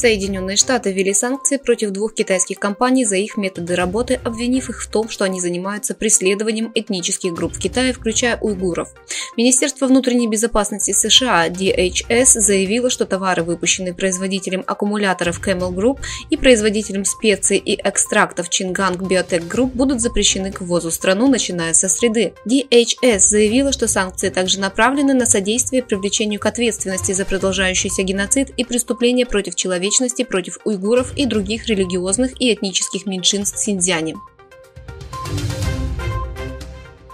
Соединенные Штаты ввели санкции против 2 китайских компаний за их методы работы, обвинив их в том, что они занимаются преследованием этнических групп в Китае, включая уйгуров. Министерство внутренней безопасности США DHS заявило, что товары, выпущенные производителем аккумуляторов Camel Group и производителем специй и экстрактов Чинганг Biotech Group, будут запрещены к ввозу в страну, начиная со среды. DHS заявила, что санкции также направлены на содействие привлечению к ответственности за продолжающийся геноцид и преступления против человечности против уйгуров и других религиозных и этнических меньшинств в Синьцзяне.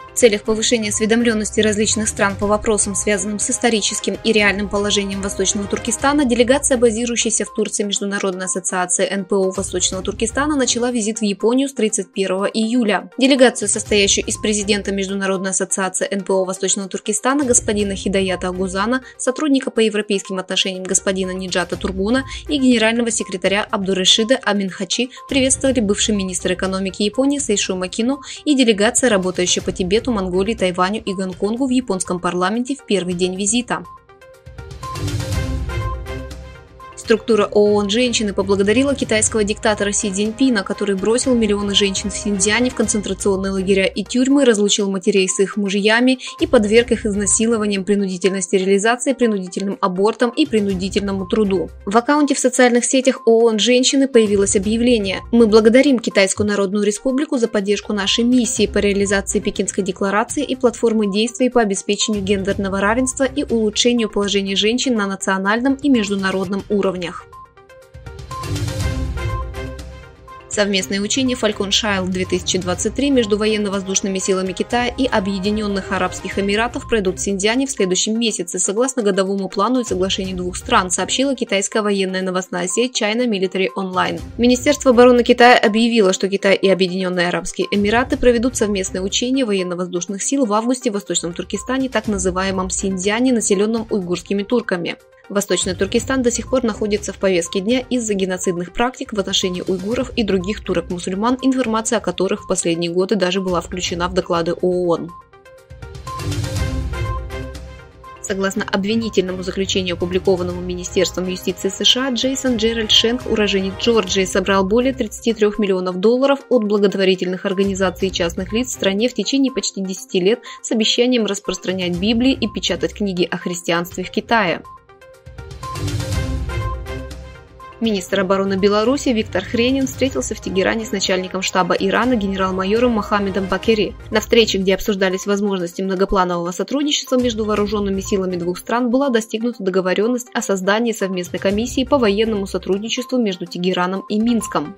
В целях повышения осведомленности различных стран по вопросам, связанным с историческим и реальным положением Восточного Туркестана, делегация, базирующаяся в Турции Международной ассоциации НПО Восточного Туркестана, начала визит в Японию с 31 июля. Делегацию, состоящую из президента Международной ассоциации НПО Восточного Туркестана господина Хидаята Агузана, сотрудника по европейским отношениям господина Ниджата Тургуна и генерального секретаря Абдурашида Аминхачи, приветствовали бывший министр экономики Японии Сейшо Макино и делегация, работающая по Тибету, Монголии, Тайваню и Гонконгу в японском парламенте в первый день визита. Структура ООН «Женщины» поблагодарила китайского диктатора Си Цзиньпина, который бросил миллионы женщин в Синьцзяне в концентрационные лагеря и тюрьмы, разлучил матерей с их мужьями и подверг их изнасилованиям, принудительной стерилизации, принудительным абортам и принудительному труду. В аккаунте в социальных сетях ООН «Женщины» появилось объявление: «Мы благодарим Китайскую Народную Республику за поддержку нашей миссии по реализации Пекинской декларации и платформы действий по обеспечению гендерного равенства и улучшению положения женщин на национальном и международном уровне». Совместные учения Falcon Shield 2023 между военно-воздушными силами Китая и Объединенных Арабских Эмиратов пройдут в Синьцзяне в следующем месяце, согласно годовому плану и соглашению 2 стран, сообщила китайская военная новостная сеть China Military Online. Министерство обороны Китая объявило, что Китай и Объединенные Арабские Эмираты проведут совместные учения военно-воздушных сил в августе в Восточном Туркестане, так называемом Синьцзяне, населенном уйгурскими турками. Восточный Туркестан до сих пор находится в повестке дня из-за геноцидных практик в отношении уйгуров и других турок-мусульман, информация о которых в последние годы даже была включена в доклады ООН. Согласно обвинительному заключению, опубликованному Министерством юстиции США, Джейсон Джеральд Шенк, уроженец Джорджии, собрал более $33 миллионов от благотворительных организаций и частных лиц в стране в течение почти 10 лет с обещанием распространять Библии и печатать книги о христианстве в Китае. Министр обороны Беларуси Виктор Хренин встретился в Тегеране с начальником штаба Ирана генерал-майором Мохаммедом Бакери. На встрече, где обсуждались возможности многопланового сотрудничества между вооруженными силами 2 стран, была достигнута договоренность о создании совместной комиссии по военному сотрудничеству между Тегераном и Минском.